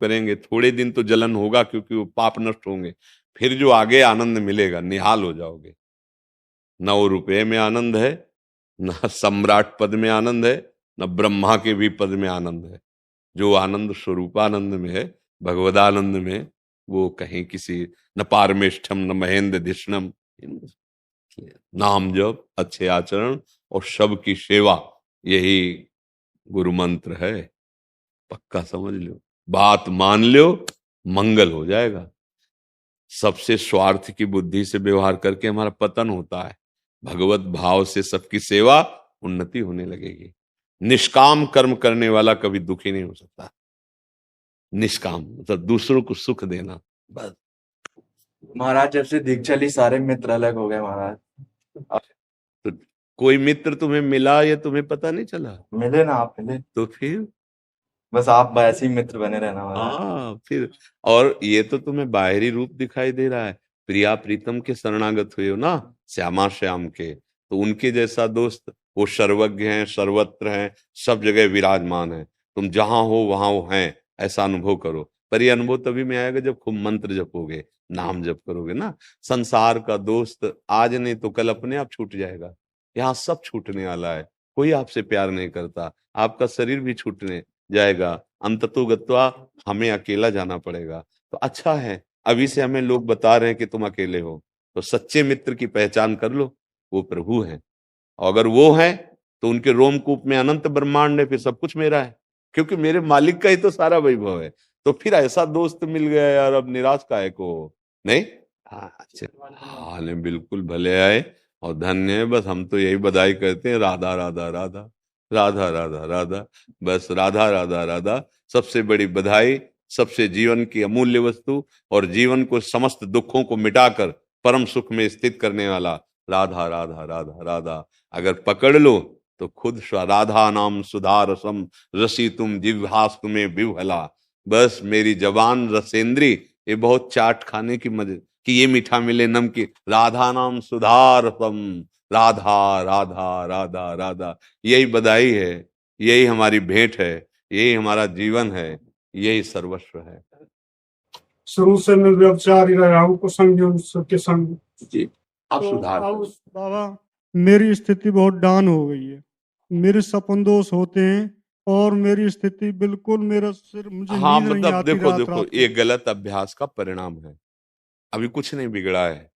करेंगे, थोड़े दिन तो जलन होगा क्योंकि वो पाप नष्ट होंगे, फिर जो आगे आनंद मिलेगा, निहाल हो जाओगे। न वो रुपये में आनंद है, न सम्राट पद में आनंद है, न ब्रह्मा के भी पद में आनंद है। जो आनंद स्वरूपानंद में है, भगवदानंद में, वो कहीं किसी न पारमेष्ठम न महेंद्र धिष्णम, नाम जप, अच्छे आचरण और सब की सेवा, यही गुरु मंत्र है। पक्का समझ लो, बात मान लो, मंगल हो जाएगा। सबसे स्वार्थ की बुद्धि से व्यवहार करके हमारा पतन होता है। भगवत भाव से सबकी सेवा, उन्नति होने लगेगी। निष्काम कर्म करने वाला कभी दुखी नहीं हो सकता। निष्काम मतलब दूसरों को सुख देना, बस। महाराज जब से दीक्षा ली सारे मित्र अलग हो गए महाराज। तो कोई मित्र तुम्हें मिला या तुम्हें पता नहीं चला? मिले ना, आप मिले, तो फिर बस आप ऐसे ही मित्र बने रहना महाराज। हाँ फिर, और ये तो तुम्हें बाहरी रूप दिखाई दे रहा है। प्रिया प्रीतम के शरणागत हुए हो ना, श्यामा श्याम के, तो उनके जैसा दोस्त, वो सर्वज्ञ हैं, सर्वत्र हैं, सब जगह विराजमान है। तुम जहां हो वहां वो हैं, ऐसा अनुभव करो। पर ये अनुभव तभी में आएगा जब खूब मंत्र जपोगे, नाम जप करोगे ना। संसार का दोस्त आज नहीं तो कल अपने आप छूट जाएगा। यहाँ सब छूटने वाला है, कोई आपसे प्यार नहीं करता, आपका शरीर भी छूटने जाएगा, अंततो गत्वा हमें अकेला जाना पड़ेगा। तो अच्छा है, अभी से हमें लोग बता रहे हैं कि तुम अकेले हो, तो सच्चे मित्र की पहचान कर लो, वो प्रभु हैं। और अगर वो हैं तो उनके रोमकूप में अनंत ब्रह्मांड है, फिर सब कुछ मेरा है, क्योंकि मेरे मालिक का ही तो सारा वैभव है। तो फिर ऐसा दोस्त मिल गया यार, अब निराश काहे को, नहीं। अच्छा, हाँ नहीं, बिल्कुल भले आए और धन्य है। बस हम तो यही बधाई करते हैं, राधा राधा राधा, राधा राधा राधा, बस राधा राधा राधा सबसे बड़ी बधाई, सबसे जीवन की अमूल्य वस्तु, और जीवन को समस्त दुखों को मिटाकर परम सुख में स्थित करने वाला राधा राधा राधा राधा अगर पकड़ लो तो खुद राधा नाम सुधा रसम रसी तुम जिह्वास तुम्हें विह्वला। बस मेरी जबान रसेंद्री, ये बहुत चाट खाने की मजे कि ये मीठा मिले नमकीन, राधा नाम सुधा रसम, राधा राधा राधा राधा, यही बधाई है, यही हमारी भेंट है, यही हमारा जीवन है, यही सर्वस्व है। शुरू से मैं व्यभिचारी रहा हूँ, कुसंग सबके संग। जी, आप तो सुधार अब करो। बाबा मेरी स्थिति बहुत डाउन हो गई है, मेरे सपन दोष होते हैं और मेरी स्थिति बिल्कुल, मेरा सिर, मुझे हाँ नींद नहीं मतलब आती देखो रात देखो, रात ये को। गलत अभ्यास का परिणाम है, अभी कुछ नहीं बिगड़ा है।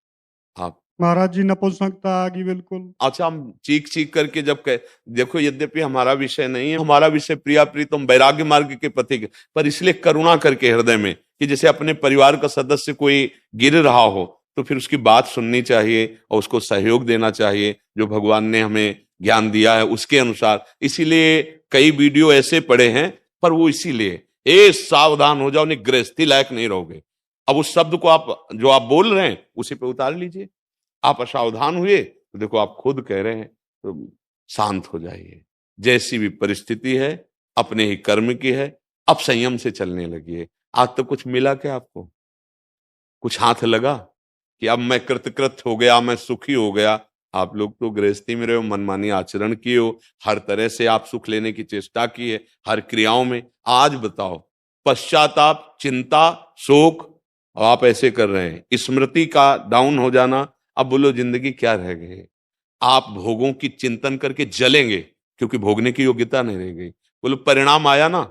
आप महाराज जी नपुंसकता आ गई बिल्कुल। अच्छा, हम चीख चीख करके जब देखो, यद्यपि हमारा विषय नहीं है, हमारा विषय प्रिया प्रीतम वैराग्य मार्ग के पथिक, पर इसलिए करुणा करके हृदय में कि जैसे अपने परिवार का सदस्य कोई गिर रहा हो तो फिर उसकी बात सुननी चाहिए और उसको सहयोग देना चाहिए, जो भगवान ने हमें ज्ञान दिया है उसके अनुसार। इसीलिए कई वीडियो ऐसे पड़े हैं, पर वो इसीलिए ए सावधान हो जाओ, नहीं गृहस्थी लायक नहीं रहोगे। अब उस शब्द को आप जो आप बोल रहे हैं उसी पे उतार लीजिए। आप असावधान हुए तो देखो, आप खुद कह रहे हैं, तो शांत हो जाइए। जैसी भी परिस्थिति है, अपने ही कर्म की है, अब संयम से चलने लगिए। आज तो कुछ मिला क्या आपको? कुछ हाथ लगा कि अब मैं कृतकृत हो गया, मैं सुखी हो गया? आप लोग तो गृहस्थी में रहे हो, मनमानी आचरण किए हो, हर तरह से आप सुख लेने की चेष्टा की है, हर क्रियाओं में। आज बताओ, पश्चाताप, चिंता, शोक, और आप ऐसे कर रहे हैं, स्मृति का डाउन हो जाना। अब बोलो जिंदगी क्या रह गई? आप भोगों की चिंतन करके जलेंगे, क्योंकि भोगने की योग्यता नहीं रह गई। बोलो परिणाम आया ना,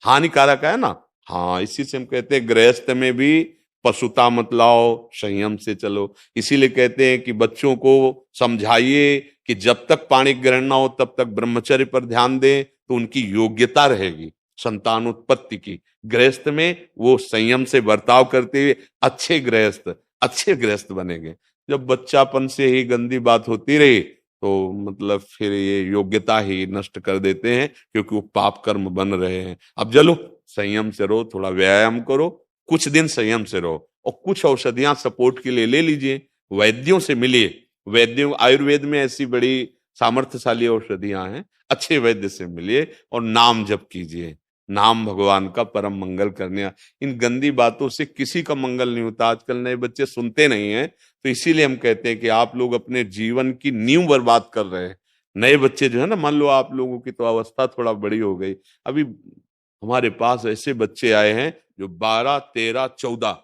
हानिकारक है ना। हाँ, इसी से हम कहते हैं गृहस्थ में भी पशुता मत लाओ, संयम से चलो। इसीलिए कहते हैं कि बच्चों को समझाइए कि जब तक पाणी ग्रहण ना हो तब तक ब्रह्मचर्य पर ध्यान दें, तो उनकी योग्यता रहेगी संतानोत्पत्ति की। गृहस्थ में वो संयम से बर्ताव करते हुए अच्छे गृहस्थ बनेंगे। जब बच्चापन से ही गंदी बात होती रही तो मतलब फिर ये योग्यता ही नष्ट कर देते हैं, क्योंकि वो पाप कर्म बन रहे हैं। अब चलो, संयम से रहो, थोड़ा व्यायाम करो, कुछ दिन संयम से रहो, और कुछ औषधियां सपोर्ट के लिए ले लीजिए, वैद्यों से मिलिए। वैद्यों, आयुर्वेद में ऐसी बड़ी सामर्थ्यशाली औषधियां हैं, अच्छे वैद्य से मिलिए और नाम जप कीजिए। नाम भगवान का परम मंगल करने, इन गंदी बातों से किसी का मंगल नहीं होता। आजकल नए बच्चे सुनते नहीं हैं, तो इसीलिए हम कहते हैं कि आप लोग अपने जीवन की नींव बर्बाद कर रहे हैं। नए बच्चे जो है ना, मान लो आप लोगों की तो अवस्था थोड़ा बड़ी हो गई, अभी हमारे पास ऐसे बच्चे आए हैं जो 12, 13, 14,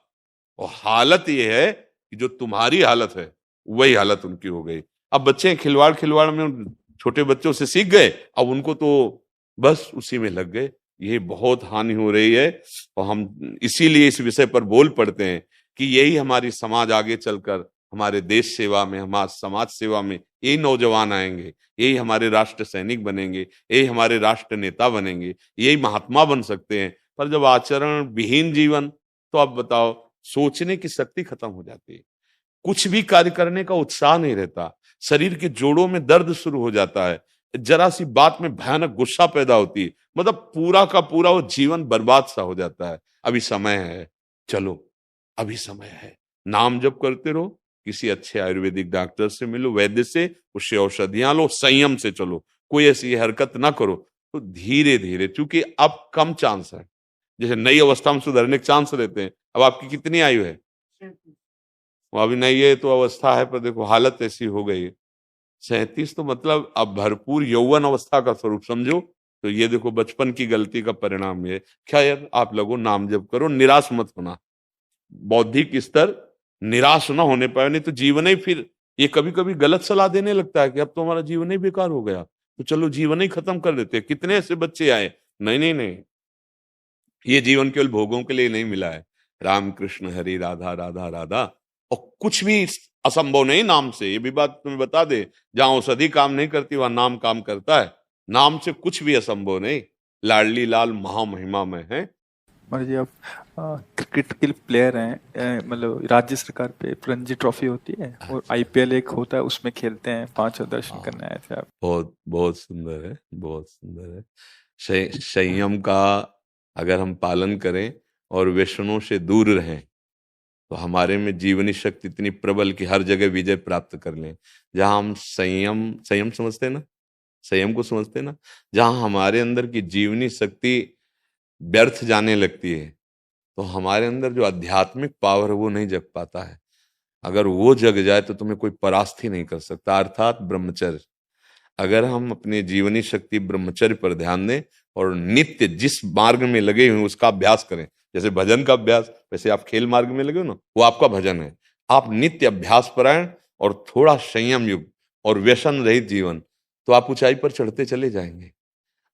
और हालत ये है कि जो तुम्हारी हालत है वही हालत उनकी हो गई। अब बच्चे खिलवाड़ खिलवाड़ में उन छोटे बच्चों से सीख गए, अब उनको तो बस उसी में लग गए। ये बहुत हानि हो रही है, और हम इसीलिए इस विषय पर बोल पड़ते हैं कि यही हमारी समाज आगे चलकर हमारे देश सेवा में, हमारे समाज सेवा में यही नौजवान आएंगे, यही हमारे राष्ट्र सैनिक बनेंगे, यही हमारे राष्ट्र नेता बनेंगे, यही महात्मा बन सकते हैं। पर जब आचरण विहीन जीवन, तो अब बताओ, सोचने की शक्ति खत्म हो जाती है, कुछ भी कार्य करने का उत्साह नहीं रहता, शरीर के जोड़ों में दर्द शुरू हो जाता है, जरा सी बात में भयानक गुस्सा पैदा होती है, मतलब पूरा का पूरा वो जीवन बर्बाद सा हो जाता है। अभी समय है, चलो अभी समय है, नाम जप करते रहो, किसी अच्छे आयुर्वेदिक डॉक्टर से मिलो, वैद्य से, उससे औषधियां लो, संयम से चलो, कोई ऐसी हरकत ना करो। तो धीरे धीरे, चूंकि अब कम चांस है, जैसे नई अवस्था में सुधरने के चांस रहते हैं। अब आपकी कितनी आयु है? वो अभी नहीं है तो अवस्था है, पर देखो हालत ऐसी हो गई है। 37 तो मतलब अब भरपूर यौवन अवस्था का स्वरूप समझो। तो ये देखो बचपन की गलती का परिणाम ये। खैर, आप लोगों नाम जप करो, निराश मत होना, बौद्धिक स्तर निराश ना होने पाए, नहीं तो जीवन ही फिर ये कभी कभी गलत सलाह देने लगता है कि अब तो हमारा जीवन ही बेकार हो गया, तो चलो जीवन ही खत्म कर देते हैं। कितने ऐसे बच्चे आए, नहीं नहीं नहीं, ये जीवन केवल भोगों के लिए नहीं मिला है। राम कृष्ण हरि राधा राधा राधा, और कुछ भी असंभव नहीं नाम से, ये भी बात तुम्हें बता दे, जहां औषधि काम नहीं करती वहां नाम काम करता है। नाम से कुछ भी असंभव नहीं। लाडली लाल महामहिमा में है। मान लीजिए आप क्रिकेट के प्लेयर हैं, मतलब राज्य सरकार पे रणजी ट्रॉफी होती है और आईपीएल एक होता है, उसमें खेलते हैं, 5 दर्शन करने आए थे आप। बहुत बहुत सुंदर है, बहुत सुंदर है। संयम का अगर हम पालन करें और व्यसनों से दूर रहें, तो हमारे में जीवनी शक्ति इतनी प्रबल कि हर जगह विजय प्राप्त कर लें। जहां हम संयम संयम समझते हैं ना, संयम को समझते हैं ना, जहां हमारे अंदर की जीवनी शक्ति व्यर्थ जाने लगती है, तो हमारे अंदर जो आध्यात्मिक पावर है वो नहीं जग पाता है। अगर वो जग जाए तो तुम्हें कोई परास्त ही नहीं कर सकता, अर्थात ब्रह्मचर्य। अगर हम अपनी जीवनी शक्ति ब्रह्मचर्य पर ध्यान दें और नित्य जिस मार्ग में लगे हुए उसका अभ्यास करें, जैसे भजन का अभ्यास, वैसे आप खेल मार्ग में लगे हो ना, वो आपका भजन है। आप नित्य अभ्यास परायण और थोड़ा संयम युक्त और व्यसन रहित जीवन, तो आप ऊंचाई पर चढ़ते चले जाएंगे।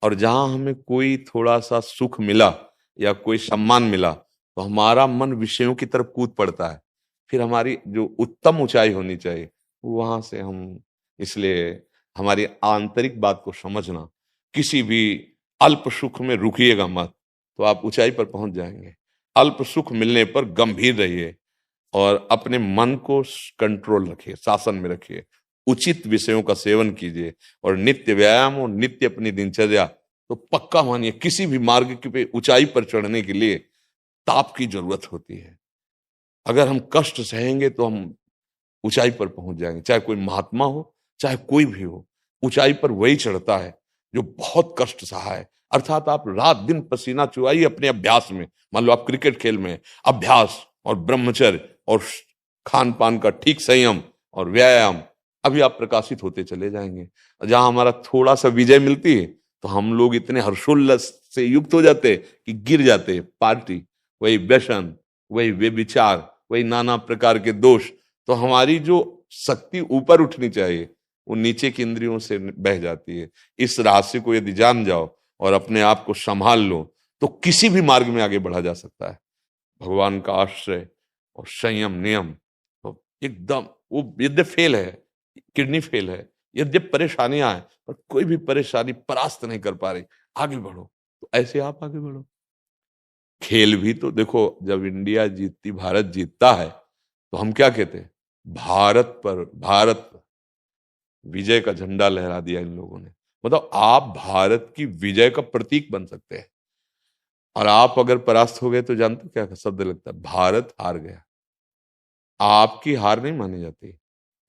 और जहां हमें कोई थोड़ा सा सुख मिला या कोई सम्मान मिला, तो हमारा मन विषयों की तरफ कूद पड़ता है। फिर हमारी जो उत्तम ऊंचाई होनी चाहिए वहां से हम, इसलिए हमारी आंतरिक बात को समझना, किसी भी अल्प सुख में रुकिएगा मत, तो आप ऊंचाई पर पहुंच जाएंगे। अल्प सुख मिलने पर गंभीर रहिए और अपने मन को कंट्रोल रखिए, शासन में रखिए, उचित विषयों का सेवन कीजिए और नित्य व्यायाम और नित्य अपनी दिनचर्या। तो पक्का मानिए, किसी भी मार्ग पे ऊंचाई पर चढ़ने के लिए ताप की जरूरत होती है। अगर हम कष्ट सहेंगे तो हम ऊंचाई पर पहुंच जाएंगे। चाहे कोई महात्मा हो, चाहे कोई भी हो, ऊंचाई पर वही चढ़ता है जो बहुत कष्ट सहा है। अर्थात आप रात दिन पसीना चुहाइए अपने अभ्यास में। मान लो आप क्रिकेट खेल में, अभ्यास और ब्रह्मचर्य और खान पान का ठीक संयम और व्यायाम, अभी आप प्रकाशित होते चले जाएंगे। जहां हमारा थोड़ा सा विजय मिलती है तो हम लोग इतने हर्षोल्लास से युक्त हो जाते कि गिर जाते। पार्टी, वही व्यसन, वही व्यभिचार, वही नाना प्रकार के दोष, तो हमारी जो शक्ति ऊपर उठनी चाहिए वो नीचे की इंद्रियों से बह जाती है। इस रहस्य को यदि जान जाओ और अपने आप को संभाल लो, तो किसी भी मार्ग में आगे बढ़ा जा सकता है। भगवान का आश्रय और संयम नियम, तो एकदम वो यद्य फेल है, किडनी फेल है, यद्य परेशानियां हैं, पर कोई भी परेशानी परास्त नहीं कर पा रही, आगे बढ़ो। तो ऐसे आप आगे बढ़ो। खेल भी तो देखो, जब इंडिया जीतती, भारत जीतता है, तो हम क्या कहते हैं? भारत पर विजय का झंडा लहरा दिया इन लोगों ने। मतलब आप भारत की विजय का प्रतीक बन सकते हैं। और आप अगर परास्त हो गए तो जानते हो क्या शब्द लगता है? भारत हार गया। आपकी हार नहीं मानी जाती,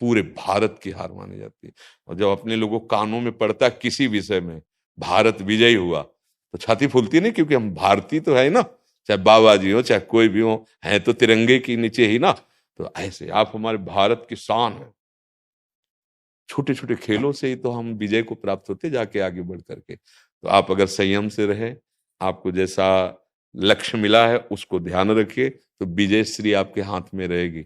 पूरे भारत की हार मानी जाती है। और जब अपने लोगों कानों में पड़ता है किसी विषय में भारत विजयी हुआ, तो छाती फूलती नहीं, क्योंकि हम भारतीय तो है ना, चाहे बाबा जी हो चाहे कोई भी हो, है तो तिरंगे के नीचे ही ना। तो ऐसे आप हमारे भारत की शान है। छोटे छोटे खेलों से ही तो हम विजय को प्राप्त होते जाके आगे बढ़ करके। तो आप अगर संयम से रहे, आपको जैसा लक्ष्य मिला है उसको ध्यान रखिए, तो विजय श्री आपके हाथ में रहेगी।